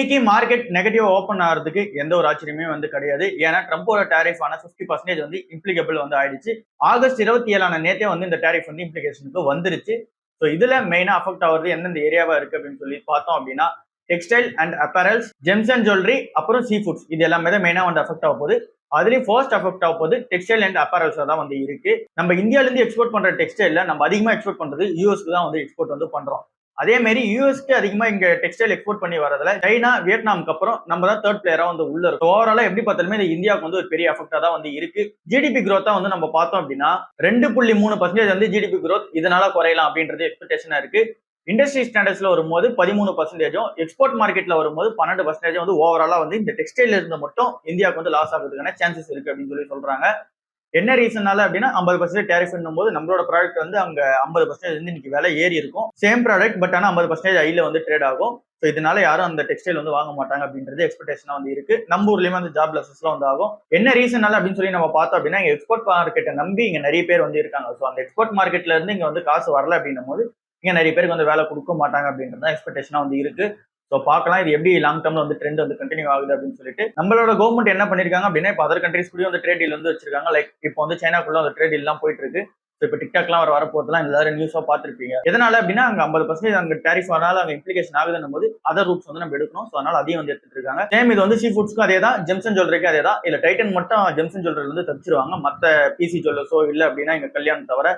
இன்னைக்கு market negative open ஆகிறதுக்கு எந்த ஒரு ஆச்சரியமே கிடையாது. ஏன்னா ட்ரம்போட டேரிஃப் ஆன 50% இம்ப்ளிகபிள் ஆயிடுச்சு. ஆகஸ்ட் 27 நேத்தே இந்த டேரிஃப் இம்ப்ளிகேஷனுக்கு வந்துருச்சு. ஸோ இதுல மெயினா அஃபெக்ட் ஆகுறது எந்தெந்த ஏரியாவா இருக்கு அப்படின்னு சொல்லி பார்த்தோம் அப்படின்னா textile and apparels, gems and jewellery, அப்புறம் சீ ஃபுட்ஸ், இது எல்லாமே தான் மெயினா அஃபெக்ட் ஆக போகுது. அதுலயும் ஃபர்ஸ்ட் அஃபெக்ட் ஆக போகுது டெக்ஸ்டைல் அண்ட் அப்பரல்ஸ் தான் இருக்கு. நம்ம இந்தியால இருந்து எக்ஸ்போர்ட் பண்ற டெக்ஸ்டைல்ல நம்ம அதிகமா எக்ஸ்போர்ட் பண்றது யூஎஸ்க்கு தான் எக்ஸ்போர்ட் பண்றோம். அதே மாதிரி யூஎஸ்க்கு அதிகமா இங்க டெக்ஸ்டைல் எக்ஸ்போர்ட் பண்ணி வரதுல சைனா, வியட்நாமுக்கு அப்புறம் நம்ம தான் தேர்ட் பிளேயரா உள்ள இருக்கும். ஓவராலா எப்படி பார்த்தாலுமே இந்த இந்தியாவுக்கு ஒரு பெரிய அஃபெக்டா தான் இருக்கு. ஜிடிபி growth நம்ம பார்த்தோம் அப்படின்னா 2.3% ஜிடிபி growth இதனால குறையலாம் அப்படின்றது எக்ஸ்பெக்டேஷனா இருக்கு. இண்டஸ்ட்ரி ஸ்டாண்டர்ட்ஸ்ல வரும்போது 13%, எக்ஸ்போர்ட் மார்க்கெட்ல வரும்போது 12% ஓவராலா இந்த டெக்ஸ்டைல இருந்து மட்டும் இந்தியாவுக்கு லாஸ் ஆகிறதுக்கான சான்சஸ் இருக்கு அப்படின்னு சொல்லி சொல்றாங்க. என்ன ரீசனால அப்படின்னா 50% டேரிஃப் போது நம்மளோட ப்ராடக்ட் அங்க 50% இன்னைக்கு விலை ஏறி இருக்கும். சேம் ப்ராடக்ட் பட் ஆனா 50% ஐல ட்ரேட் ஆகும். ஸோ இதனால யாரும் அந்த டெக்ஸ்டைல் வாங்க மாட்டாங்க அப்படின்றது எக்ஸ்பெக்டேஷனா இருக்கு. நம்ம ஊர்லயுமே அந்த ஜாப் லாசஸ்லாம் ஆகும். என்ன ரீசனால அப்படின்னு சொல்லி நம்ம பார்த்தோம் அப்படின்னா எக்ஸ்போர்ட் மார்க்கெட்டை நம்பி இங்க நிறைய பேர் இருக்காங்க. ஸோ அந்த எக்ஸ்போர்ட் மார்க்கெட்ல இருந்து இங்க காசு வரல அப்படின்னும் போது இங்க நிறைய பேருக்கு வேலை கொடுக்க மாட்டாங்க அப்படின்றது எக்ஸ்பெக்டேஷனா இருக்கு. ஸோ பார்க்கலாம் இது எப்படி லாங் டர்ம்ல ட்ரெண்ட் கண்டினியூ ஆகுது அப்படின்னு சொல்லிட்டு. நம்மளோட கவர்மெண்ட் என்ன பண்ணிருக்காங்க அப்படின்னா இப்போ அதர் கண்ட்ரீஸ் கூட ட்ரேட் டீல் வச்சிருக்காங்க. லைக் இப்போ சைனாக்குள்ள ட்ரேட் டீல் எல்லாம் போயிட்டு இருக்கு. இப்போ டிக்டாக்லாம் வரப்போதெல்லாம் எல்லாரும் நியூஸா பார்த்திருப்பீங்க. எதனால அப்படின்னா அங்க 50% அங்க டேரிஃப் வரனால அங்க இம்ப்ளிகேஷன் ஆகுதுன்னும் போது அதர் ரூட்ஸ் நம்ம எடுக்கணும். ஸோ அதனால அதையும் எடுத்துட்டு இருக்காங்க. சேம் இது சீ ஃபுட்ஸ்க்கும் அதே தான், ஜெம்ஸ் அண்ட் ஜுவல்லரிக்கும் அதே தான். இல்ல டைட்டன் மட்டும் ஜெம்ஸ் அண்ட் ஜுவல்லரி தப்பிச்சிருவாங்க. மத்த பிசி ஜுவல்லர்ஸோ இல்ல அப்படின்னா இங்க கல்யாணம் தவிர.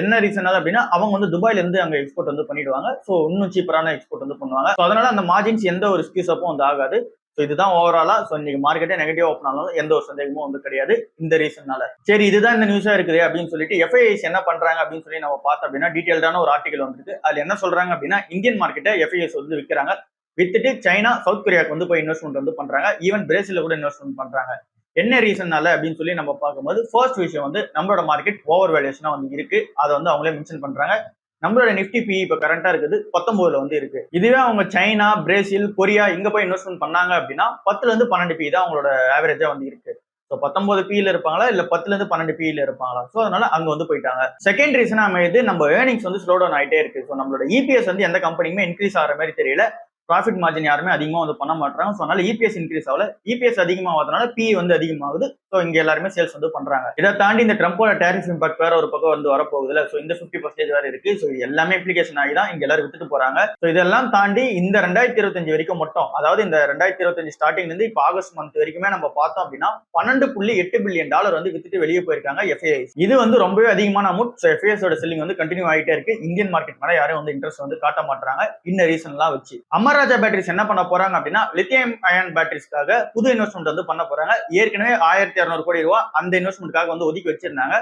என்ன ரீசனால அப்படின்னா அவங்க துபாயில இருந்து அங்க எக்ஸ்போர்ட் பண்ணிடுவாங்க. ஸோ இன்னும் சீப்பரான எக்ஸ்போர்ட் பண்ணுவாங்க. ஸோ அதனால அந்த மார்ஜின்ஸ் எந்த ஒரு ஸ்கியூஸ் அப்பும் ஆகாது. ஸோ இதுதான் ஓவராலா. ஸோ இன்னைக்கு மார்க்கெட்டே நெகட்டிவ் ஓப்பன் ஆனாலும் எந்த ஒரு சந்தேகமும் கிடையாது இந்த ரீசன்னால. சரி இதுதான் இந்த நியூஸா இருக்குது அப்படின்னு சொல்லிட்டு எஃப்ஐஐஸ் என்ன பண்றாங்க அப்படின்னு சொல்லி நம்ம பார்த்தோம் அப்படின்னா டீடைல்டான ஒரு ஆர்டிகல் வந்திருக்கு. அதுல என்ன சொல்றாங்க அப்படின்னா இந்தியன் மார்க்கெட்டை எஃப்ஐஐஸ் விற்கிறாங்க. வித்துட்டு சைனா, சவுத் கொரியாவுக்கு போய் இன்வெஸ்ட்மெண்ட் பண்றாங்க. ஈவன் பிரேசில கூட இன்வெஸ்ட்மெண்ட் பண்றாங்க. என்ன ரீசன்னால அப்படின்னு சொல்லி நம்ம பார்க்கும்போது ஃபர்ஸ்ட் விஷயம் நம்மளோட மார்க்கெட் ஓவர் வேல்யூஷனா இருக்கு. அதை அவங்களே மென்ஷன் பண்றாங்க. நம்மளோட நிப்டி பி இப்ப கரண்டா இருக்குது 19 இருக்கு. இதுவே அவங்க சைனா, பிரேசில், கொரியா இங்க போய் இன்வெஸ்ட்மெண்ட் பண்ணாங்க அப்படின்னா 10-12 பி தான் அவங்களோட ஆவரேஜா இருக்கு. ஸோ 19 பில இருப்பாங்களா இல்ல 10-12 பில இருப்பாங்களா? ஸோ அதனால அங்க போயிட்டாங்க. செகண்ட் ரீசனா அமைது நம்ம ஏர்னிங்ஸ் ஸ்லோ டவுன் ஆயிட்டே இருக்கு. ஸோ நம்மளோட இபிஎஸ் எந்த கம்பெனியுமே இன்க்ரீஸ் ஆகிற மாதிரி தெரியல. ப்ராஃபிட் மார்ஜின் யாருமே அதிகமா பண்ண மாட்டாங்க. ஸோ அதனால இபிஎஸ் இன்க்ரீஸ் ஆகல. இபிஎஸ் அதிகமாகிறதுனால பி அதிகமாகுது. ஸோ இங்க எல்லாருமே சேல்ஸ் பண்றாங்க. இதை தாண்டி இந்த ட்ரம்போட டேரிஃப் இம்பாக்ட் வேற ஒரு பக்கம் வரப்போகுதுல. ஸோ இந்த 50% வேற இருக்கு. ஸோ எல்லாமே அப்ளிகேஷன் ஆகி தான் இங்க எல்லாரும் வித்துட்டு போறாங்க. ஸோ இதெல்லாம் தாண்டி இந்த 2025 வரைக்கும் மட்டும், அதாவது இந்த 2025 ஸ்டார்டிங்ல இருந்து இப்போ ஆகஸ்ட் மந்த் வரைக்குமே நம்ம பார்த்தோம் அப்படின்னா $12.8 பில்லியன் வித்துட்டு வெளியே போயிருக்காங்க எஃப்ஐஐஸ். இது ரொம்பவே அதிகமான அமௌண்ட். ஸோ எஃப்ஐஎஸ் ஓட செல்லிங் கண்டினியூ ஆகிட்டே இருக்கு. இந்தியன் மார்க்கெட் மேல யாரும் இன்ட்ரெஸ்ட் காட்ட மாட்டாங்க. இந்த ரீசன்லாம் வச்சு அமராஜா பேட்டரிஸ் என்ன பண்ண போறாங்க அப்படின்னா லித்தியம் அயன் பேட்டரிஸ்க்காக புது இன்வெஸ்ட்மெண்ட் பண்ண போறாங்க. ஏற்கனவே 1200 கோடி ரூபாய் அந்த இன்வெஸ்ட்மெண்ட்காக ஒதுக்கி வச்சிருந்தாங்க.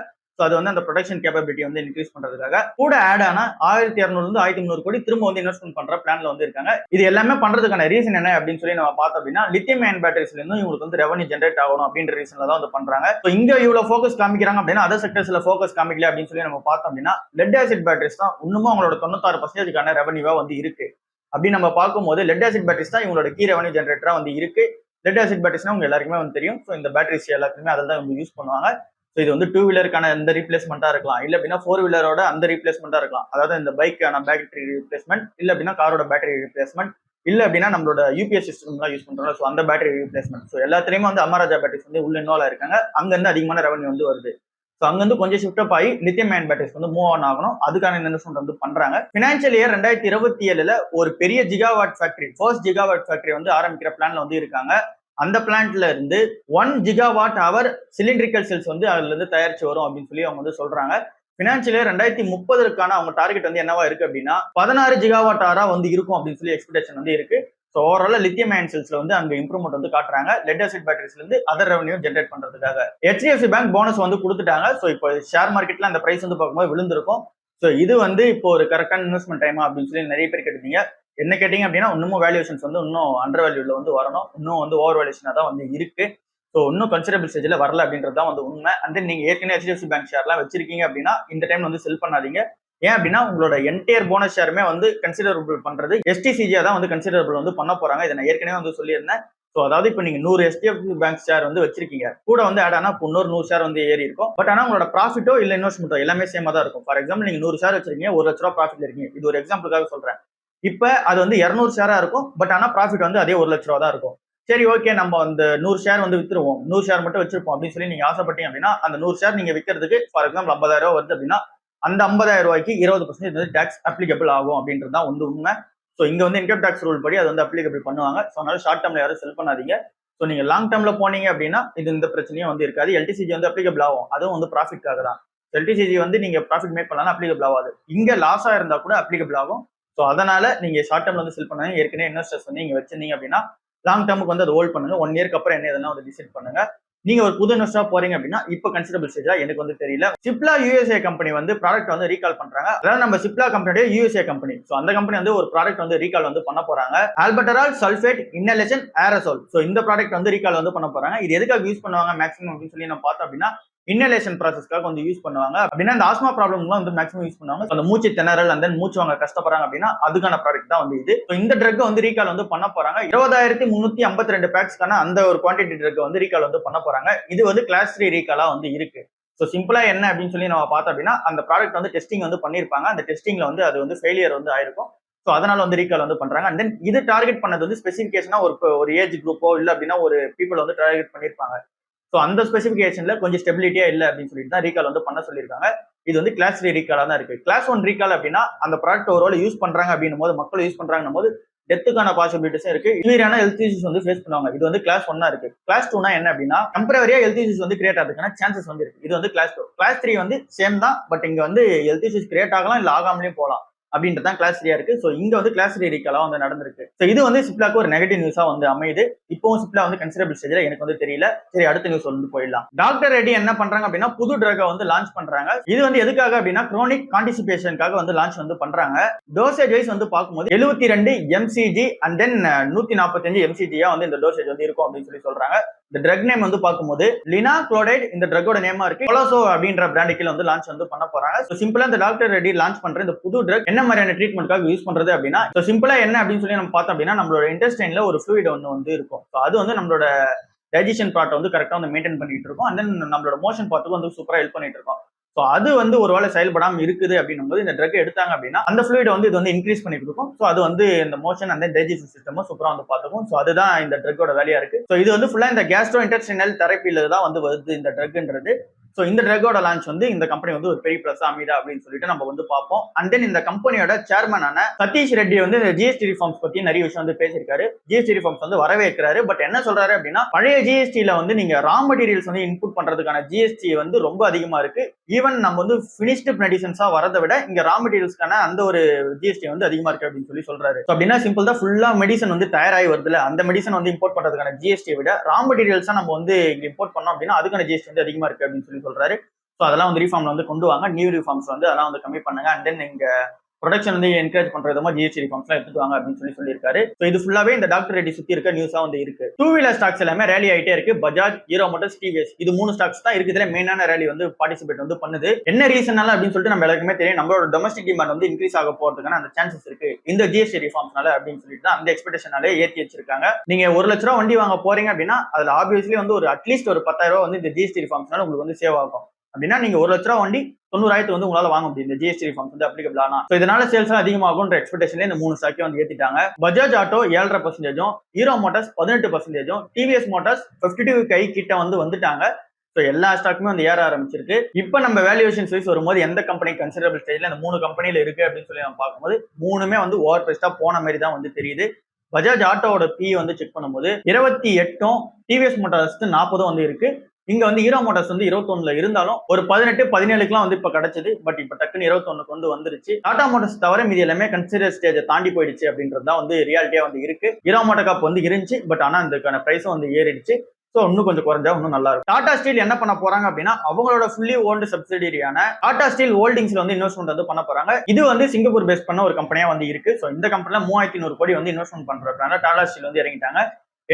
அது அந்த ப்ரொடக்ஷன் கேப்பபிலிட்டி இன்க்ரீஸ் பண்றதுக்காக கூட ஆட் ஆனா 1200 இருந்து 1300 கோடி திரும்ப இன்வெஸ்ட்மெண்ட் பண்ற பிளான்ல இருக்காங்க. இது எல்லாமே பண்றதுக்கான ரீசன் என்ன அப்படின்னு சொல்லி நம்ம பார்த்தோம் அப்படின்னா லித்தியம் அயன் பேட்டரிஸ்ல இருந்து இவங்களுக்கு ரெவன்யூ ஜெனரேட் ஆகணும் அப்படின்ற ரீசன்ல தான் பண்றாங்க. இங்க இவ்வளவு ஃபோக்கஸ் காமிக்கிறாங்க அப்படின்னா அதர் செக்டர்ஸ்ல ஃபோக்கஸ் காமிக்கல அப்படின்னு சொல்லி நம்ம பார்த்தோம் அப்படின்னா லெட் ஆசிட் பேட்டரிஸ் தான் இன்னமும் அவங்களோட 96% ரெவன்யூவா இருக்கு. அப்படி நம்ம பார்க்கும்போது லெட் ஆசிட் பேட்டரிஸ் தான் இவங்களோட கீ ரெவன்யூ ஜெனரேட்டரா இருக்கு. லெட் ஆசிட் பேட்டரிஸ்னா உங்க எல்லாருக்குமே தெரியும். ஸோ இந்த பேட்டரிஸ் எல்லாத்துக்குமே அதில் தான் யூஸ் பண்ணுவாங்க. ஸோ இது 2 வீலருக்கான இந்த ரீப்ளேஸ்மெண்டா இருக்கலாம், இல்ல அப்படின்னா 4 வீலரோட அந்த ரீப்ளேஸ்மெண்டா இருக்கலாம். அதாவது இந்த பைக்கான பேட்டரி ரீப்ளேஸ்மெண்ட், இல்ல அப்படின்னா காரோட பேட்டரி ரீப்ளேஸ்மெண்ட், இல்ல அப்படின்னா நம்மளோட யூபிஎஸ் சிஸ்டம்லாம் யூஸ் பண்றோம். ஸோ அந்த பேட்டரி ரீப்ளேஸ்மெண்ட். ஸோ எல்லாத்துலயுமே அமராஜா பேட்டரிஸ் உள்ள இன்வால்வ் ஆயிருக்காங்க. அங்க இருந்து அதிகமான ரெவன்யூ வருது. ஸோ அங்கிருந்து கொஞ்சம் ஷிஃப்ட் அப் ஆகி lithium ion batteries move on ஆகணும். அதுக்கான இன்வெஸ்ட்மெண்ட் பண்றாங்க. பினான்சியல் இயர் 2027 ஒரு பெரிய gigawatt factory, first gigawatt factory ஆரம்பிக்கிற பிளான்ல இருக்காங்க. அந்த பிளான்ட்ல இருந்து 1 ஜிகாவாட் அவர் சிலிண்ட்ரிக்கல் செல்ஸ் அதுல இருந்து தயாரிச்சு வரும் அப்படின்னு சொல்லி அவங்க சொல்றாங்க. பினான்சியல் இயர் 2030 அவங்க டார்கெட் என்னவா இருக்கு அப்படின்னா 16 ஜிகாவாட் ஆரா இருக்கும் அப்படின்னு சொல்லி எக்ஸ்பெக்டேஷன் இருக்கு. ஸோ ஓவரால லித்தியம் அயன் செல்ஸ்ல அங்க இம்ப்ரூவ்மெண்ட் காட்டுறாங்க. லெட் ஆசிட் பேட்டரிஸ்ல இருந்து அதர் ரெவன்யூ ஜென்ரேட் பண்றதுக்காக. HDFC பேங்க் போனஸ் கொடுத்துட்டாங்க. ஸோ இப்போ ஷேர் மார்க்கெட்ல அந்த பிரைஸ் பார்க்கும்போது விழுந்திருக்கும். ஸோ இது இப்போ ஒரு கரெக்டான இன்வெஸ்ட்மெண்ட் டைமா அப்படின்னு சொல்லி நிறைய பேர் கேட்டீங்க. என்ன கேட்டீங்க அப்படின்னா இன்னமும் வேல்யூஷன்ஸ் இன்னும் அண்டர் வேல்யூல வரணும். இன்னும் ஓவர் வேல்யூஷனா தான் இருக்கு. ஸோ இன்னும் கன்சிடரபிள் ஸ்டேஜ்ல வரல அப்படின்றது தான் உண்மை. அண்ட் தென் நீங்க ஏற்கனவே HDFC பேங்க் ஷேர்லாம் வச்சிருக்கீங்க அப்படின்னா இந்த டைம் செல் பண்ணாதீங்க. ஏன் அப்படின்னா உங்களோட என்டையர் போனஸ் ஷேருமே கன்சிடரபிள் பண்றது எஸ்டிசிஜியா தான் கன்சிடரபிள் பண்ண போறாங்க. இதை நான் ஏற்கனவே சொல்லியிருந்தேன். ஸோ அதாவது இப்போ நீங்க 100 HDFC பேங்க் ஷேர் வச்சிருக்கீங்க, கூட ஆட் ஆனா இன்னொரு 100 ஷேர் ஏறி இருக்கும். பட் ஆனா உங்களோட ப்ராஃபிட்டோ இல்ல இன்வெஸ்ட்மெண்ட்டோ எல்லாமே சேமா தான் இருக்கும். ஃபார் எக்ஸாம்பிள் நீங்க 100 ஷேர் வச்சிருக்கீங்க, 1 லட்ச ரூபா ப்ராஃபிட்ல இருக்கீங்க. இது ஒரு எக்ஸாம்பிளுக்காக சொல்றேன். இப்ப அது வந்து 200 ஷேரா இருக்கும். பட் ஆனா ப்ராஃபிட் வந்து அதே 1 லட்ச ரூபா தான் இருக்கும். சரி ஓகே, நம்ம அந்த 100 ஷேர் வந்து வித்துருவோம், 100 ஷேர் மட்டும் வச்சிருப்போம் அப்படின்னு சொல்லி நீங்க ஆசைப்பட்டீங்க அப்படின்னா, அந்த 100 ஷேர் நீங்க விற்கிறதுக்கு ஃபார் எக்ஸாம்பிள் 50,000 ரூபாய் வருது அப்படின்னா, அந்த 50,000 ரூபாய்க்கு 20% வந்து டாக்ஸ் அப்ளிகபிள் ஆகும் அப்படின்றது தான் வந்து உண்மை. ஸோ இங்க வந்து இன்கம் டாக்ஸ் ரூல் படி அது வந்து அப்ளிகபிள் பண்ணுவாங்க. ஸோ அதனால ஷார்ட் டேர்ம்ல யாரும் செல் பண்ணாதீங்க. ஸோ நீங்க லாங் டேர்ம்ல போனீங்க அப்படின்னா இது இந்த பிரச்சனையும் வந்து இருக்காது. எல்டிசிஜி வந்து அப்ளிகபிள் ஆகும், அதுவும் வந்து ப்ராஃபிட்காக தான். எல்டிசிஜி வந்து நீங்க ப்ராஃபிட் மேக் பண்ணலாம் அப்ளிகபிள் ஆகாது. இங்க லாஸா இருந்தா கூட அப்ளிகபிள் ஆகும். ஸோ அதனால நீங்க ஷார்ட் டேர்ம்ல வந்து செல் பண்ணாங்க. ஏற்கனவே இன்வெஸ்டர்ஸ் வந்து நீங்க வச்சிருந்தீங்க அப்படின்னா லாங் டேர்முக்கு வந்து அதை ஹோல்ட் பண்ணுங்க. 1 இயர்க்கு அப்புறம் என்ன எதனா வந்து டிசைட் பண்ணுங்க. நீங்க ஒரு புது இன்வெஸ்டரா போறீங்க அப்படின்னா இப்ப கன்சிடபிள் ஸ்டேஜா எனக்கு வந்து தெரியல. சிப்லா யுஎஸ்ஏ கம்பெனி வந்து ப்ராடக்ட் வந்து ரீகால் பண்றாங்க. அதாவது நம்ம சிப்லா கம்பெனியோட யுஎஸ்ஏ கம்பெனி. சோ அந்த கம்பெனி வந்து ஒரு ப்ராடக்ட் வந்து ரீகால் வந்து பண்ண போறாங்க. ஆல்பட்டரால் சல்ஃபேட் இன்னலேஷன் ஏரசோல். சோ இந்த ப்ராடக்ட் வந்து ரீகால் வந்து பண்ண போறாங்க. இது எதுக்காக யூஸ் பண்ணுவாங்க மேக்ஸிமம் அப்படின்னு சொல்லி நம்ம பார்த்தோம் அப்படின்னா, இன்னலேஷன் ப்ராசஸ்க்காக வந்து யூஸ் பண்ணுவாங்க. அப்படின்னா இந்த ஆஸ்மா ப்ராப்ளம்லாம் வந்து மேக்ஸிமம் யூஸ் பண்ணுவாங்க. அந்த மூச்சு திணறல் அந்த மூச்சு வாங்க கஷ்டப்படுறாங்க அப்படின்னா அதுக்கான ப்ராடக்ட் தான் வந்து இது. இந்த ட்ரக் வந்து ரீகால் வந்து பண்ண போறாங்க. 20,352 பேக்ஸ்க்கான அந்த ஒரு குவான்டிட்டி ட்ரக் வந்து ரீகால் வந்து பண்ண போறாங்க. இது வந்து கிளாஸ் 3 ரீகாலா வந்து இருக்கு. ஸோ சிம்பிளா என்ன அப்படின்னு சொல்லி நம்ம பார்த்தோம் அப்படின்னா, அந்த ப்ராடக்ட் வந்து டெஸ்டிங் வந்து பண்ணிருப்பாங்க. அந்த டெஸ்டிங்ல வந்து அது வந்து ஃபெயிலியர் வந்து ஆயிருக்கும். ஸோ அதனால வந்து ரீகால் வந்து பண்றாங்க. அண்ட் தென் இது டார்கெட் பண்ணது வந்து ஸ்பெசிபிகேஷனா ஒரு ஏஜ் குரூப்போ இல்ல அப்படின்னா ஒரு பீப்புள் வந்து டார்கெட் பண்ணிருப்பாங்க. ஸோ அந்த ஸ்பெசிபிகேஷன்ல கொஞ்சம் ஸ்டெபிலிட்டியா இல்லை அப்படின்னு சொல்லிட்டு தான் ரீகால் வந்து பண்ண சொல்லியிருக்காங்க. இது வந்து கிளாஸ் 3 ரீகாலா தான் இருக்கு. கிளாஸ் 1 ரீகால் அப்படின்னா அந்த ப்ராடக்ட் ஒரு யூஸ் பண்றாங்க அப்படின்னும் போது மக்கள் யூஸ் பண்றாங்கன்னும் போது டெத்துக்கான பாசிபிலிட்டிஸும் இருக்கு. சிவியரான ஹெல்த் இஷ்யூஸ் வந்து ஃபேஸ் பண்ணுவாங்க. இது வந்து கிளாஸ் 1 இருக்கு. கிளாஸ் 2 என்ன அப்படின்னா டெம்பரரியா ஹெல்த் இஷ்யூஸ் வந்து கிரியேட் ஆகிறதுக்கான சான்சஸ் வந்து இருக்கு. இது வந்து கிளாஸ் 2. கிளாஸ் 3 வந்து சேம் தான். பட் இங்க வந்து ஹெல்த் இஷ்யூஸ் கிரியேட் ஆகலாம் இல்ல ஆகாமலேயும் போகலாம் அப்படின்றதான் கிளாஸ் 3 இருக்கு. ஸோ இங்க வந்து கிளாஸ் 3 ரீகாலா வந்து நடந்திருக்கு. ஸோ இது வந்து சிப்லாக்கு ஒரு நெகட்டிவ் நியூஸா வந்து அமையுது. இப்பவும் சிப்லா வந்து கன்சிடபிள் ஸ்டேஜ்ல எனக்கு வந்து தெரியல. சரி அடுத்த நியூஸ் வந்து போயிடலாம். டாக்டர் ரெட்டி என்ன பண்றாங்க அப்படின்னா புது ட்ரக் வந்து லான்ச் பண்றாங்க. இது வந்து எதுக்காக அப்படின்னா குரோனிக் கான்டிசிபேஷனுக்காக வந்து லான்ச் வந்து பண்றாங்க. டோசேஜ் வைஸ் வந்து பார்க்கும்போது 72 mcg அண்ட் தென் 145 mcg வந்து இந்த டோசேஜ் வந்து இருக்கும் அப்படின்னு சொல்லி சொல்றாங்க. இந்த ட்ரக் நேம் வந்து பார்க்கும்போது லினா குளோடைட் இந்த ட்ரக்கோட நேமா இருக்கு. கொலோசோ அப்படின்ற பிராண்ட் கீழ வந்து லான்ச் வந்து பண்ண போறாங்க. சோ சிம்பிளா இந்த டாக்டர் ரெட்டி லான்ச் பண்ற இந்த புது ட்ரக் என்ன மாதிரியான ட்ரீட்மெண்ட்காக யூஸ் பண்றது அப்படின்னா, சோ சிம்பிளா என்ன அப்படின்னு சொல்லி நம்ம பார்த்தோம் அப்படின்னா நம்மளோட இன்டெஸ்டைன்ல ஒரு ஃப்ளூயிட் ஒன்று வந்து இருக்கும். சோ அது வந்து நம்மளோட டைஜஷன் பார்ட் வந்து கரெக்டா வந்து மெயின்டைன் பண்ணிட்டு இருக்கும். அண்ட் தென் நம்மளோட மோஷன் பார்ட்டுக்கு வந்து சூப்பரா ஹெல்ப் பண்ணிட்டு இருக்கும். ஸோ அது வந்து ஒருவேளை செயல்படாம இருக்குது அப்படின்னும் போது இந்த ட்ரக் எடுத்தாங்க அப்படின்னா அந்த ஃப்ளூயிட் வந்து இது வந்து இன்க்ரீஸ் பண்ணி கொடுக்கும். ஸோ அது வந்து இந்த மோஷன் அந்த டைஜஸ்டிவ் சிஸ்டமும் சூப்பரா வந்து பார்த்துக்கும். ஸோ அதுதான் இந்த ட்ரக்கோட வேலையா இருக்கு. ஸோ இது வந்து ஃபுல்லா இந்த கேஸ்ட்ரோ இன்டெஸ்டைனல் தெரப்பில தான் வந்து வருது இந்த ட்ரக்ன்றது. ஸோ இந்த ட்ரக்கோட லான்ச் வந்து இந்த கம்பெனி வந்து ஒரு பெரிய பிளஸ் அமைதா அப்படின்னு சொல்லிட்டு நம்ம வந்து பார்ப்போம். அண்ட் தென் இந்த கம்பெனியோட சேர்மனான சதீஷ் ரெட்டி வந்து இந்த ஜிஎஸ்டி ரிஃபார்ம்ஸ் பத்தி நிறைய விஷயம் வந்து பேசியிருக்காரு. ஜிஎஸ்டி ரிஃபார்ம்ஸ் வந்து வரவேற்கிறாரு. பட் என்ன சொல்றாரு அப்படின்னா பழைய ஜிஎஸ்டில வந்து நீங்க ரா மெட்டீரியல்ஸ் வந்து இன்புட் பண்றதுக்கான ஜிஎஸ்டி வந்து ரொம்ப அதிகமா இருக்கு. ஈவன் நம்ம வந்து பினிஷ்டு மெடிசன்ஸா வரதை விட இங்க ரா மெட்டீரியல்ஸ்க்கான அந்த ஒரு ஜிஎஸ்டி வந்து அதிகமா இருக்கு அப்படின்னு சொல்லி சொல்றாரு. அப்படின்னா சிம்பிள் தான் ஃபுல்லா மெடிசன் வந்து தயாராகி வருதுல அந்த மெடிசன் வந்து இம்போர்ட் பண்றதுக்கான ஜிஎஸ்டியை விட ரா மெட்டீரியல்ஸா நம்ம வந்து இங்க இம்போர்ட் பண்ணோம் அப்படின்னா அதுக்கான ஜிஎஸ்டி வந்து அதிகமா இருக்கு அப்படின்னு சொல்லி சொல்றாரு. ஸோ அதெல்லாம் வந்து ரீஃபார்ம்ல வந்து கொண்டு வாங்க. நியூ ரிஃபார்ம்ஸ் வந்து அதெல்லாம் வந்து கம்மி பண்ணுங்க. அண்ட் தென் இங்க ப்ரொடக்ஷன் வந்து என்கரேஜ் பண்ற விதமா ஜிஎஸ்டி ரிஃபார்ம்ஸ்லாம் எடுத்துட்டு வாங்க அப்படின்னு சொல்லியிருக்காரு. ஸோ இது ஃபுல்லாவே இந்த டாக்டர் ரெட்டி சுத்தி இருக்க நியூஸா வந்து இருக்கு. 2 வீலர் ஸ்டாக்ஸ் எல்லாமே ரேலி ஆயிட்டே இருக்கு. பஜாஜ், ஹீரோ மோட்டார்ஸ், டிவிஎஸ் இது 3 ஸ்டாக்ஸ் தான் இருக்குதுல மெயினான ரேலி வந்து பார்ட்டிசிபேட் வந்து பண்ணுது. என்ன ரீசன்னால அப்படின்னு சொல்லிட்டு நம்ம எல்லாருக்குமே தெரியும். நம்மளோட டொமஸ்டிக் டிமாண்ட் வந்து இன்க்ரீஸ் ஆக போறதுக்கான அந்த சான்சஸ் இருக்கு இந்த ஜிஎஸ்டி ரிஃபார்ம்ஸ்னால அப்படின்னு சொல்லிட்டு தான் அந்த எக்ஸ்பெக்டேஷனாலே ஏற்றி வச்சிருக்காங்க. நீங்க 1 லட்ச ரூபா வண்டி வாங்க போறீங்க அப்படின்னா அதுல ஆப்வியஸ்லி வந்து ஒரு அட்லீஸ்ட் ஒரு 10,000 ரூபாய் வந்து இந்த ஜிஎஸ்டி ரிஃபார்ம்ஸ்னால உங்களுக்கு வந்து சேவ் ஆகும். அப்படின்னா நீங்க 1 லட்ச ரூபா வண்டி 90,000 வந்து உங்களால வாங்க முடியும் இந்த ஜிஎஸ்டி ரிஃபார்ம்ஸ் வந்து அப்ளிகபிள் ஆனா. சோ இதனால சேல்ஸ் அதிகமாகும்ன்ற எக்ஸ்பெக்டேஷன்ல இந்த 3 ஸ்டாக்கே வந்து ஏத்திட்டாங்க. Bajaj Auto 7.5%, Hero Motors 18%, TVS Motors 52 கை கிட்ட வந்து வந்துட்டாங்க. ஸோ எல்லா ஸ்டாக்குமே வந்து ஏற ஆரம்பிச்சிருக்கு. இப்போ நம்ம வேல்யூவேஷன் வைஸ் வரும்போது எந்த கம்பெனி கன்சிடரபிள் ஸ்டேஜ்ல இந்த 3 கம்பெனில இருக்கு அப்படின்னு சொல்லி நம்ம பார்க்கும்போது 3மே வந்து ஓவர் பிரைஸ்டா போன மாதிரி தான் வந்து தெரியுது. பஜாஜ் ஆட்டோவோட பி வந்து செக் பண்ணும்போது 28, டிவிஎஸ் மோட்டார்ஸ் 40 வந்து இருக்கு. இங்க வந்து ஹீரோ மோட்டார்ஸ் வந்து 21ல இருந்தாலும் ஒரு 18, 17க்குலாம் வந்து இப்ப கிடைச்சது. பட் இப்ப டக்குன்னு 21க்கு வந்து வந்துருச்சு. டாடா மோட்டார்ஸ் தவிர மீதி எல்லாமே கன்சிடர் ஸ்டேஜை தாண்டி போயிடுச்சு அப்படின்றது தான் வந்து ரியாலிட்டியா வந்து இருக்கு. ஹீரோ மோட்டார் காப் வந்து இருந்துச்சு. பட் ஆனா அதுக்கான பிரைஸும் வந்து ஏறிடுச்சு. சோ இன்னும் கொஞ்சம் குறைஞ்சா இன்னும் நல்லா இருக்கும். டாடா ஸ்டீல் என்ன பண்ண போறாங்க அப்படின்னா அவங்களோட ஃபுல்லி ஓன்டு சப்சிடியரியான டாடா ஸ்டீல் ஹோல்டிங்ஸ்ல வந்து இன்வெஸ்ட்மெண்ட் வந்து பண்ண போறாங்க. இது வந்து சிங்கப்பூர் பேஸ் பண்ண ஒரு கம்பெனியா வந்து இருக்கு. சோ இந்த கம்பெனில 3,100 கோடி வந்து இன்வெஸ்ட்மெண்ட் பண்றதுனால டாடா ஸ்டீல் வந்து இறங்கிட்டாங்க.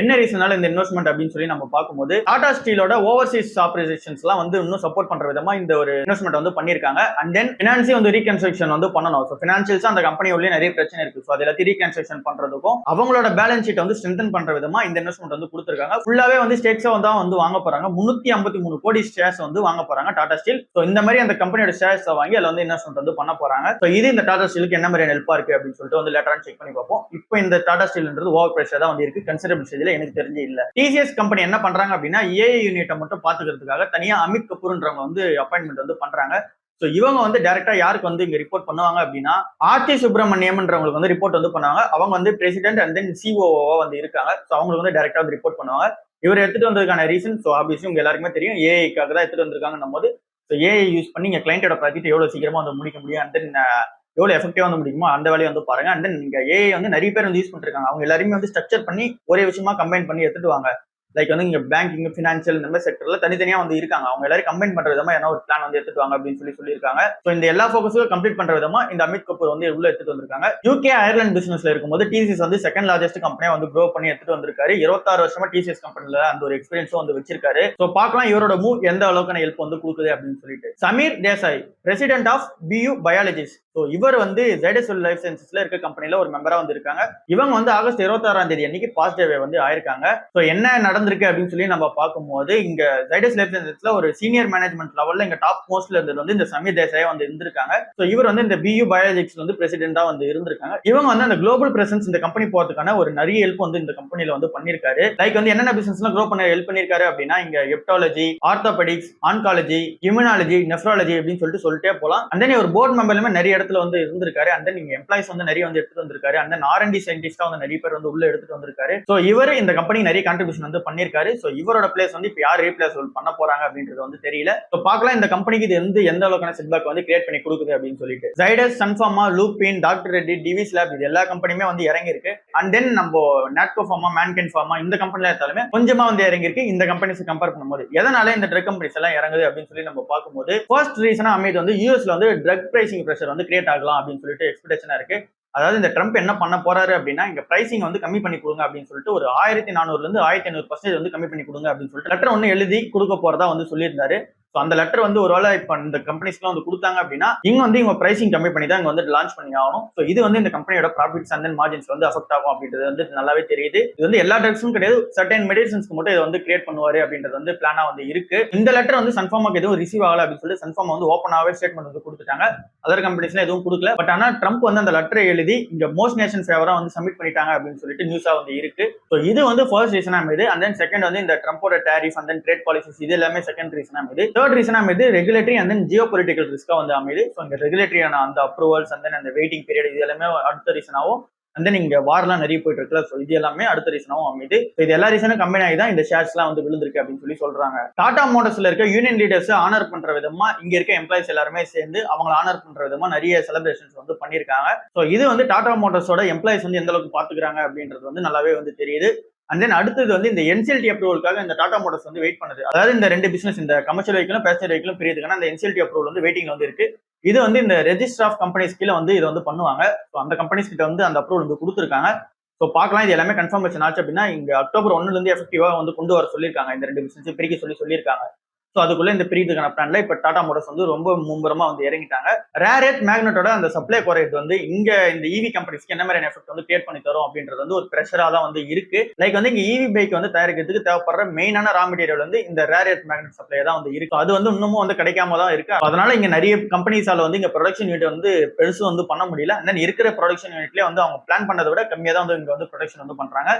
என்ன ரீசனால இந்த இன்வெஸ்ட்மெண்ட் அப்படின்னு சொல்லி நம்ம பார்க்கும்போது டாடா ஸ்டீலோட ஓவர்சீஸ் ஆபரேஷன்ஸ் எல்லாம் வந்து இன்னும் சப்போர்ட் பண்ற விதமா இந்த ஒரு இன்வெஸ்ட்மெண்ட் வந்து பண்ணிருக்காங்க. அண்ட் தென் பினான்சியும் வந்து ரீகன்ஸ்ட்ரக்ஷன் வந்து பண்ணணும். ஸோ பினான்சியல்ஸ் அந்த கம்பெனி உள்ளே நிறைய பிரச்சனை இருக்கு. ஸோ அது எல்லாத்தையும் ரீகன்ஸ்ட்ரக்ஷன் பண்றதுக்கும் அவங்களோட பேலன்ஸ் ஷீட் வந்து ஸ்ட்ரென்தன் பண்ற விதமா இந்த இன்வெஸ்ட்மெண்ட் வந்து கொடுத்திருக்காங்க. ஃபுல்லாவே வந்து ஸ்டேக்ஸா வந்து வாங்க போறாங்க. 353 கோடி ஷேர்ஸ் வந்து வாங்க போறாங்க டாடா ஸ்டீல். ஸோ இந்த மாதிரி அந்த கம்பெனியோட ஷேர்ஸ் வாங்கி அதுல வந்து இன்வெஸ்ட்மெண்ட் வந்து பண்ண போறாங்க. ஸோ இது இந்த டாடா ஸ்டீலுக்கு என்ன மாதிரியான ஹெல்ப்பா இருக்கு அப்படின்னு சொல்லிட்டு வந்து லேட்டரா செக் பண்ணி பார்ப்போம். இப்போ இந்த டாடா ஸ்டீல்ன்றது ஓவர் பிரைஸ் தான் வந்து இருக்கு. கன்சிடரபிள் ஸ்டேஜ்ல எனக்கு தெரிஞ்சு இல்ல. டிசிஎஸ் கம்பெனி என்ன பண்றாங்க அப்படின்னா ஏஐ யூனிட்டை மட்டும் பாத்துக்கிறதுக்காக தனியா அமித் கபூர்ன்றவங்க வந்து அப்பாயின்மெண்ட் வந்து பண்றாங்க. சோ இவங்க வந்து டைரக்டா யாருக்கு வந்து இங்க ரிப்போர்ட் பண்ணுவாங்க அப்படின்னா ஆர்த்தி சுப்பிரமணியம்ன்றவங்களுக்கு வந்து ரிப்போர்ட் வந்து பண்ணுவாங்க. அவங்க வந்து பிரசிடென்ட் அண்ட் தென் சிஓஓவா வந்து இருக்காங்க. சோ அவங்களுக்கு வந்து டைரக்டா வந்து ரிப்போர்ட் பண்ணுவாங்க. இவர் எடுத்துட்டு வந்ததுக்கான ரீசன் சோ ஆப்வியஸ்லி உங்க எல்லாருக்குமே தெரியும். ஏஐக்காக தான் எடுத்துட்டு வந்திருக்காங்க போது ஏஐ யூஸ் பண்ணி நீங்க கிளைண்டோட ப்ராஜெக்ட் எவ்வளவு சீக்கிரமா வந்து முடிக்க முடியும் அண்ட் தென் எவ்வளவு எஃபெக்டிவா வந்து முடிக்குமோ அந்த வேலையை வந்து பாருங்க. அண்ட் தென் நீங்க ஏஐ வந்து நிறைய பேர் வந்து யூஸ் பண்ணிருக்காங்க. அவங்க எல்லாருமே வந்து ஸ்ட்ரக்சர் பண்ணி ஒரே விஷயமா கம்பைன் பண்ணி எடுத்துட்டு வாங்க. லைக் வந்து இங்க பேங்கிங், பினான்சியல் இந்த மாதிரி செக்டர்ல தனித்தனியா வந்து இருக்காங்க. அவங்க எல்லாரும் கம்பைன் பண்ற விதமா என்ன ஒரு பிளான் வந்து எடுத்துட்டு வாங்க அப்படின்னு சொல்லியிருக்காங்க. ஸோ இந்த எல்லா ஃபோக்கஸும் கம்ப்ளீட் பண்ற விதமா இந்த அமித் கபூர் வந்து உள்ள எடுத்துட்டு வந்திருக்காங்க. யூகே அயர்லாந்து பிசினஸ்ல இருக்கும்போது டிசிஎஸ் வந்து செகண்ட் லார்ஜஸ்ட் கம்பெனியா வந்து க்ரோ பண்ணி எடுத்துட்டு வந்திருக்காரு. 26 வருஷமா டிசிஎஸ் கம்பெனில அந்த ஒரு எக்ஸ்பீரியன்ஸும் வந்து வச்சிருக்காரு. ஸோ பார்க்கலாம் இவரோட மூவ் எந்த அளவுக்கான ஹெல்ப் வந்து கொடுக்குது அப்படின்னு சொல்லிட்டு. சமீர் தேசாய், பிரசிடென்ட் ஆஃப் பியூ பயாலஜிஸ். ஸோ இவர் வந்து ஜைடஸ் லைஃப் சயின்சஸ்ல இருக்க கம்பெனில ஒரு மெம்பரா வந்து இருக்காங்க. இவங்க வந்து ஆகஸ்ட் 26ஆம் தேதி அன்னைக்கு பாசிட்டிவ் வந்து ஆயிருக்காங்க. ஸோ என்ன நடந்திருக்கு அப்படின்னு சொல்லி நம்ம பார்க்கும்போது இங்க ஜைடஸ் லைஃப் சயின்சஸ்ல ஒரு சீனியர் மேனேஜ்மெண்ட் லெவல்ல இங்க டாப் மோஸ்ட்ல இருந்தது வந்து இந்த சமீர் தேசாய் வந்து இருந்திருக்காங்க. ஸோ இவர் வந்து இந்த பியூ பயாலஜிக்ஸ் வந்து பிரசிடென்டா வந்து இருந்திருக்காங்க. இவங்க வந்து அந்த குளோபல் பிரசன்ஸ் இந்த கம்பெனி போறதுக்கான ஒரு நிறைய ஹெல்ப் வந்து இந்த கம்பெனில வந்து பண்ணிருக்காரு. லைக் வந்து என்னென்ன பிசினஸ் எல்லாம் க்ரோ பண்ண ஹெல்ப் பண்ணிருக்காரு அப்படின்னா இங்க எப்டாலஜி, ஆர்த்தோபெடிக்ஸ், ஆன்காலஜி, இம்யூனாலஜி, நெஃப்ராலஜி அப்படின்னு சொல்லிட்டே போலாம். அண்ட் தென் ஒரு போர்ட் மெம்பர்லுமே நிறைய இடத்துல வந்து இருந்திருக்காரு. அண்ட் தென் நீங்க எம்ப்ளாய்ஸ் வந்து நிறைய வந்து எடுத்துட்டு வந்திருக்காரு. அண்ட் தென் ஆர்என்டி சயின்டிஸ்டா வந்து நிறைய பேர் வந்து உள்ள எடுத்துட்டு வந்திருக்காரு. ஸோ இவர் இந்த கம்பெனி நிறைய கான்ட்ரிபியூஷன் வந்து பண்ணிருக்காரு. ஸோ இவரோட பிளேஸ் வந்து இப்ப யார் ரீப்ளேஸ் பண்ண போறாங்க அப்படின்றது வந்து தெரியல. ஸோ பார்க்கலாம் இந்த கம்பெனிக்கு இது வந்து எந்த அளவுக்கான செட்பேக் வந்து கிரியேட் பண்ணி கொடுக்குது அப்படின்னு சொல்லிட்டு. ஜைடஸ், சன்ஃபார்மா, லூபின், டாக்டர் ரெட்டி, டிவிஸ் லேப் இது எல்லா கம்பெனியுமே வந்து இறங்கி இருக்கு. அண்ட் தென் நம்ம நாட்கோ ஃபார்மா, மேன்கைன் ஃபார்மா இந்த கம்பெனில இருந்தாலுமே கொஞ்சமா வந்து இறங்கி இருக்கு. இந்த கம்பெனிஸ் கம்பேர் பண்ணும்போது எதனால இந்த ட்ரக் கம்பெனிஸ் எல்லாம் இறங்குது அப்படின்னு சொல்லி நம்ம பார்க்கும்போது ஃபர்ஸ்ட் ரீசனா அமைது வந்து யூஎஸ்ல வந்து ட்ரக் பிரைசிங் பிரஷர் வந்து கிரியேட் ஆகலாம் அப்படின்னு சொல்லிட்டு எக்ஸ்பெக்டேஷனா இருக்கு. அதாவது இந்த ட்ரம்ப் என்ன பண்ண போறாரு அப்படின்னா இங்க பிரைசிங் வந்து கம்மி பண்ணி கொடுங்க அப்படின்னு சொல்லிட்டு ஒரு 1400 இருந்து 1500% வந்து கம்மி பண்ணி கொடுங்க அப்படின்னு சொல்லிட்டு லெட்டர் ஒன்னு எழுதி கொடுக்க போறதா வந்து சொல்லியிருந்தாரு. அந்த லெட்டர் வந்து ஒருவேளை இப்ப இந்த கம்பெனிஸ்லாம் வந்து கொடுத்தாங்க அப்படின்னா இங்க வந்து இவங்க பிரைசிங் கம்மி பண்ணி தான் இங்க வந்து லான்ச் பண்ணி ஆகணும். ஸோ இது வந்து இந்த கம்பெனியோட ப்ராஃபிட்ஸ் அண்ட் தென் மார்ஜின்ஸ் வந்து அஃபெக்ட் ஆகும் அப்படின்றது வந்து நல்லாவே தெரியுது. இது வந்து எல்லா ட்ரக்ஸும் கிடையாது, சர்டன் மெடிசன்ஸ்க்கு மட்டும் இதை வந்து கிரியேட் பண்ணுவாரு அப்படின்றது வந்து பிளானா வந்து இருக்கு. இந்த லெட்டர் வந்து சன்ஃபார்மாக்கு எதுவும் ரிசீவ் ஆகல அப்படின்னு சொல்லி சன்ஃபார்மா வந்து ஓப்பனாவே ஸ்டேட்மெண்ட் வந்து கொடுத்துட்டாங்க. அதர் கம்பெனிஸ்லாம் எதுவும் கொடுக்கல. பட் ஆனா ட்ரம்ப் வந்து அந்த லெட்டரை எழுதி இங்க மோஸ்ட் நேஷன் ஃபேவரா வந்து சப்மிட் பண்ணிட்டாங்க அப்படின்னு சொல்லிட்டு நியூஸா வந்து இருக்கு. ஸோ இது வந்து ஃபர்ஸ்ட் ரீசனா இது. அண்ட் தென் செகண்ட் வந்து இந்த ட்ரம்போட tariff and then trade policies இது எல்லாமே செகண்ட் ரீசனா இது. தேர்ட் ரீசனா இது regulatory and then geopolitical ரிஸ்கா வந்து அமைது. ஸோ இந்த ரெகுலேட்டரியான அந்த அப்ரூவல்ஸ் அண்ட் தென் அந்த வெயிட்டிங் பீரியட் இது எல்லாமே அடுத்த ரீசனாவும் அண்ட் தென் இங்க வார்லாம் நிறைய போயிட்டு இருக்குல்ல. ஸோ இது எல்லாமே அடுத்த ரீசனாவும் அமைது. இது எல்லா ரீசனும் கம்பெனி ஆகி தான் இந்த ஷேர்ஸ் எல்லாம் வந்து விழுந்திருக்கு அப்படின்னு சொல்லி சொல்றாங்க. டாடா மோட்டர்ஸ்ல இருக்க யூனியன் லீடர்ஸ் ஆனர் பண்ற விதமா இங்க இருக்க எம்ப்ளாயிஸ் எல்லாருமே சேர்ந்து அவங்க ஆனர் பண்ற விதமா நிறைய செலிப்ரேஷன்ஸ் வந்து பண்ணிருக்காங்க. ஸோ இது வந்து டாடா மோட்டர்ஸோட எம்ப்ளாயிஸ் வந்து எந்த அளவுக்கு பாத்துக்கிறாங்க அப்படின்றது வந்து நல்லாவே வந்து தெரியுது. அண்ட் தென் அடுத்தது வந்து இந்த என்சிஎல்டி அப்ரூவலுக்காக இந்த டாடா மோட்டர்ஸ் வந்து வெயிட் பண்ணுது. அதாவது இந்த ரெண்டு பிசினஸ் இந்த கமர்ஷியல் வெஹிக்கிளும் பேசஞ்சர் வெஹிக்கிளும் பிரியதுக்கான அந்த என்சிஎல்டி அப்ரூவல் வந்து வெயிட்டிங்ல வந்து இருக்கு. இது வந்து இந்த ரெஜிஸ்டர் ஆஃப் கம்பெனிஸ் கீழே வந்து இதை வந்து பண்ணுவாங்க. ஸோ அந்த கம்பெனிஸ் கிட்ட வந்து அந்த அப்ரூவல் வந்து கொடுத்துருக்காங்க. ஸோ பார்க்கலாம் இது எல்லாமே கன்ஃபர்மேஷன் ஆச்சு அப்படின்னா இங்க அக்டோபர் 1ல இருந்து எஃபெக்டிவா வந்து கொண்டு வர சொல்லியிருக்காங்க. இந்த ரெண்டு பிசினஸ் பிரிக்க சொல்லியிருக்காங்க. ஸோ அதுக்குள்ள இந்த பிரிவுக்கான பிளான்ல இப்ப டாடா மோட்டர்ஸ் வந்து ரொம்ப மும்முரமா வந்து இறங்கிட்டாங்க. ரேர் எர்த் மேக்னெட்டோட அந்த சப்ளை குறையது வந்து இங்க இந்த இவி கம்பெனிஸ்க்கு என்ன மாதிரியான எஃபெக்ட் வந்து கிரியேட் பண்ணி தரும் அப்படின்றது வந்து ஒரு பிரஷரா தான் வந்து இருக்கு. லைக் வந்து இங்க இவி பைக் வந்து தயாரிக்கிறதுக்கு தேவைப்படுற மெயினான ரா மெட்டீரியல் வந்து இந்த ரேர் எர்த் மேக்னெட் சப்ளை தான் வந்து இருக்கு. அது வந்து இன்னமும் வந்து கிடைக்காம தான் இருக்கு. அதனால இங்க நிறைய கம்பெனிஸால வந்து இங்க ப்ரொடக்ஷன் யூனிட் வந்து பெருசு வந்து பண்ண முடியல. அண்ட் இருக்கிற ப்ரொடக்ஷன் யூனிட்லயே வந்து அவங்க பிளான் பண்ணதை விட கம்மியா தான் வந்து இங்க வந்து ப்ரொடக்ஷன் வந்து பண்றாங்க.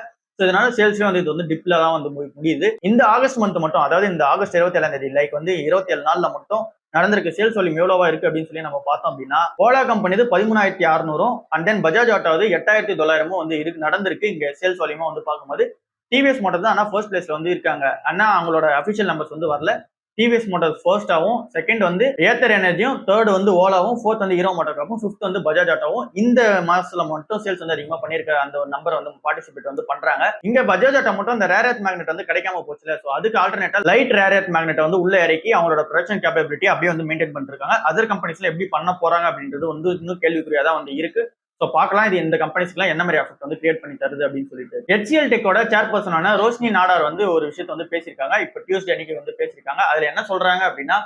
இதனால சேல்ஸ்லயும் வந்து இது வந்து டிப்ல தான் வந்து முடியுது. இந்த ஆகஸ்ட் மந்த் மட்டும் அதாவது இந்த ஆகஸ்ட் 27ஆம் தேதி லைக் வந்து 27 நாள்ல மட்டும் நடந்திருக்கு சேல்ஸ் வால்யூம் எவ்வளவா இருக்கு அப்படின்னு சொல்லி நம்ம பார்த்தோம் அப்படின்னா Ola company 13,600 and then Bajaj ஆட்டோவது 8,900 வந்து நடந்திருக்கு. இங்க சேல்ஸ் வால்யூமா வந்து பார்க்கும்போது டிவிஎஸ் மோட்டார் தான் ஆனா ஃபர்ஸ்ட் பிளேஸ்ல வந்து இருக்காங்க. ஆனா அவங்களோட அபிஷியல் நம்பர்ஸ் வந்து வரல. டிவிஎஸ் மோட்டார்ஸ் ஃபர்ஸ்டாவும், செகண்ட் வந்து ஏத்தர் எனர்ஜியும், தேர்ட் வந்து ஓலாவும், ஃபோர்த் வந்து ஹீரோ மோட்டார்ஸும், ஃபிஃப்த் வந்து பஜாஜ் ஆட்டோவும் இந்த மாசத்துல மட்டும் சேல்ஸ் வந்து அதிகமா பண்ணிருக்க அந்த நம்பர் வந்து பார்ட்டிசிபேட் வந்து பண்றாங்க. இங்க பஜாஜ் ஆட்டோ மட்டும் இந்த ரேர் எர்த் மேக்னெட் வந்து கிடைக்காம போச்சுல. சோ அதுக்கு ஆல்டர்னேட்டா லைட் ரேர் எர்த் மேக்னெட் வந்து உள்ள இறக்கி அவங்களோட ப்ரொடக்ஷன் கேப்பபிலிட்டி அப்படியே வந்து மெயின்டைன் பண்ணிருக்காங்க. அதர் கம்பெனிஸ்ல எப்படி பண்ண போறாங்க அப்படின்றது வந்து இன்னும் கேள்விக்குறியா தான் வந்து இருக்கு. ஸோ பார்க்கலாம் இது இந்த கம்பெனிஸ்க்குலாம் என்ன மாதிரி எஃபெக்ட் வந்து கிரியேட் பண்ணி தருது அப்படின்னு சொல்லிட்டு. HCL டெக்கோட சேர்பர்சனான ரோஷினி நாடார் வந்து ஒரு விஷயத்தை வந்து பேசியிருக்காங்க. இப்போ டியூஸ்டே அன்னைக்கு வந்து பேசியிருக்காங்க. அதுல என்ன சொல்றாங்க அப்படின்னா,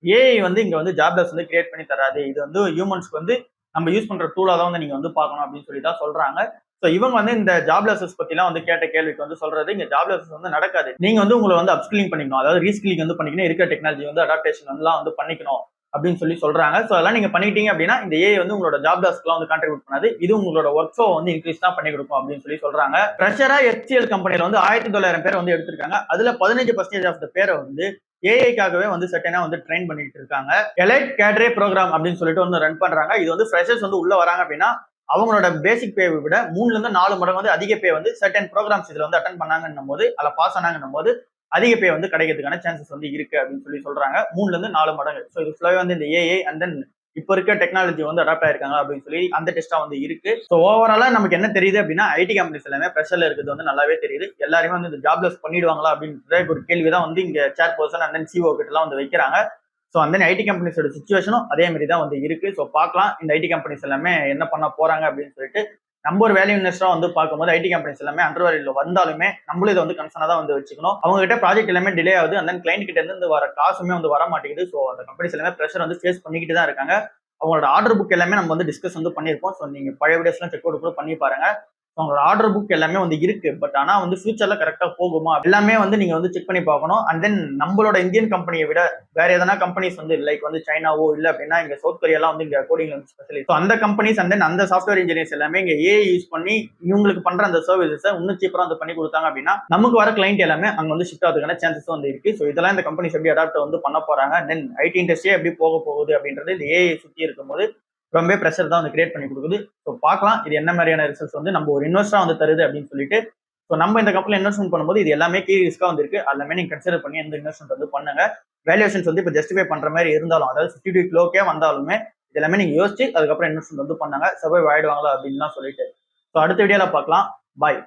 ஏஐ வந்து இங்க வந்து ஜாப்லெஸ் வந்து கிரியேட் பண்ணி தராது. இது வந்து ஹியூமன்ஸ்க்கு வந்து நம்ம யூஸ் பண்ற டூலா தான் வந்து நீங்க வந்து பார்க்கணும் அப்படின்னு சொல்லி தான் சொல்றாங்க. ஸோ இவங்க வந்து இந்த ஜாப்லெஸஸ் பத்திலாம் வந்து கேட்ட கேள்விக்கு வந்து சொல்றது, இங்க ஜாப்லெஸஸ் வந்து நடக்காது. நீங்க வந்து உங்களை வந்து அப்ஸ்கில்லிங் பண்ணிக்கணும், அதாவது ரீஸ்கில்லிங் வந்து பண்ணிக்கணும், இருக்கிற டெக்னாலஜி வந்து அடாப்டேஷன் வந்து பண்ணிக்கணும் அப்படின்னு சொல்றாங்க. ஸோ அதெல்லாம் நீங்க பண்ணிட்டீங்க அப்படின்னா இந்த ஏஐ வந்து உங்களோட ஜாப் லாஸ்க்குலாம் வந்து கான்ட்ரிபியூட் பண்ணாது. இது உங்களோட ஒர்க் ஃப்ளோ வந்து இன்க்ரீஸ் தான் பண்ணி கொடுக்கும் அப்படின்னு சொல்றாங்க. ஃப்ரெஷரா HCL கம்பெனில வந்து 1900 பேர் வந்து எடுத்திருக்காங்க. அதுல 15% ஆஃப் த பேரை வந்து ஏஐக்காகவே வந்து செட்டனா வந்து ட்ரெயின் பண்ணிட்டு இருக்காங்க. எலைட் கேட்ரே ப்ரோக்ராம் அப்படின்னு சொல்லிட்டு வந்து ரன் பண்றாங்க. இது வந்து ஃப்ரெஷர்ஸ் வந்து உள்ள வராங்க அப்படின்னா அவங்களோட பேசிக் பேவை விட 3ல இருந்து 4 மடங்கு வந்து அதிக பே வந்து சர்டன் ப்ரோக்ராம்ஸ் இதுல வந்து அட்டன் பண்ணாங்கன்னும் போது, அதில் பாஸ் ஆனாங்கன்னும் போது அதிக பே வந்து கிடைக்கிறதுக்கான சான்சஸ் வந்து இருக்கு அப்படின்னு சொல்றாங்க. 3ல இருந்து 4 மடங்கு. ஸோ இது ஃபுல்லாவே வந்து இந்த ஏஐ அண்ட் தென் இப்ப இருக்க டெக்னாலஜி வந்து அடாப்ட் ஆயிருக்காங்க அப்படின்னு சொல்லி அந்த டெஸ்டா வந்து இருக்கு. ஸோ ஓவராலா நமக்கு என்ன தெரியுது அப்படின்னா, ஐடி கம்பெனிஸ் எல்லாமே ப்ரெஷர்ல இருக்கிறது வந்து நல்லாவே தெரியுது. எல்லாருமே வந்து இந்த ஜாப்லெஸ் பண்ணிடுவாங்களா அப்படின்ற ஒரு கேள்விதான் வந்து இங்க சேர் பர்சன் அண்ட் தென் சிஓ கிட்ட எல்லாம் வந்து வைக்கிறாங்க. ஸோ அந்த ஐடி கம்பெனிஸோட சுச்சுவேஷனும் அதே மாதிரி தான் வந்து இருக்கு. ஸோ பார்க்கலாம் இந்த ஐடி கம்பெனிஸ் எல்லாமே என்ன பண்ண போறாங்க அப்படின்னு சொல்லிட்டு. நம்ம ஒரு வேல்யூ இன்வெஸ்டரா வந்து பார்க்கும்போது ஐடி கம்பெனிஸ் எல்லாமே அண்டர் வேல்யூல வந்தாலுமே நம்மளும் இதை வந்து கன்சர்னா தான் வந்து வச்சுக்கணும். அவங்க கிட்ட ப்ராஜெக்ட் எல்லாமே டிலே ஆகுது, அந்த கிளைண்ட் கிட்ட இருந்து வர காசுமே வந்து வர மாட்டேங்குது. ஸோ அந்த கம்பெனிஸ் எல்லாமே ப்ரெஷர் வந்து ஃபேஸ் பண்ணிக்கிட்டு தான் இருக்காங்க. அவங்களோட ஆர்டர் புக் எல்லாமே நம்ம வந்து டிஸ்கஸ் வந்து பண்ணியிருப்போம். ஸோ நீங்க பழைய வீடியோஸ்லாம் செக் அவுட் கூட பண்ணி பாருங்க. உங்களோட ஆர்டர் புக் எல்லாமே வந்து இருக்கு. பட் ஆனா வந்து ஃபியூச்சர்ல கரெக்டா போகுமா எல்லாமே வந்து நீங்க வந்து செக் பண்ணி பார்க்கணும். அண்ட் தென் நம்மளோட இந்தியன் கம்பெனியை விட வேற எதனா கம்பெனிஸ் வந்து லைக் வந்து சைனாவோ இல்ல அப்படின்னா இங்க சவுத் கொரியாலாம் வந்து இங்க கோடிங்ல வந்து ஸ்பெஷலிஸ்ட். ஸோ அந்த கம்பெனிஸ் அண்ட் தென் அந்த சாஃப்ட்வேர் இன்ஜினியர்ஸ் எல்லாமே இங்க ஏஐ யூஸ் பண்ணி இவங்களுக்கு பண்ற அந்த சர்வீசஸ் இன்னும் சீப்பரா வந்து பண்ணி கொடுத்தாங்க அப்படின்னா நமக்கு வர கிளைண்ட் எல்லாமே அங்க வந்து ஷிஃப்ட் ஆகிறதுக்கான சான்சஸ் வந்து இருக்கு. ஸோ இதெல்லாம் இந்த கம்பெனிஸ் எப்படி அடாப்ட் வந்து பண்ண போறாங்க, தென் ஐடி இண்டஸ்ட்ரியே எப்படி போக போகுது அப்படின்றது இந்த ஏஐ சுத்தி இருக்கும்போது ரொம்ப ப்ரெஷர் தான் வந்து கிரியேட் பண்ணி கொடுக்குது. ஸோ பார்க்கலாம் இது என்ன மாதிரியான ரிசல்ட்ஸ் வந்து நம்ம ஒரு இன்வெஸ்டரா வந்து தருது அப்படின்னு சொல்லிட்டு. ஸோ நம்ம இந்த கம்பெனியில் இன்வெஸ்ட்மெண்ட் பண்ணும்போது இது எல்லாமே கீ ரிஸ்கா வந்து இருக்கு. எல்லாமே நீங்க கன்சிடர் பண்ணி எந்த இன்வெஸ்ட்மெண்ட் வந்து பண்ணுங்க. வேல்யூஷன்ஸ் வந்து இப்போ ஜஸ்டிஃபை பண்ற மாதிரி இருந்தாலும், அதாவது 52 கிலோக்கே வந்தாலுமே இது எல்லாமே நீங்க யோசிச்சு அதுக்கப்புறம் இன்வெஸ்ட்மெண்ட் வந்து பண்ணாங்க. சர்வைவ் ஆயிடுவாங்களா அப்படின்னு சொல்லிட்டு. ஸோ அடுத்த வீடியோல பார்க்கலாம். பாய்.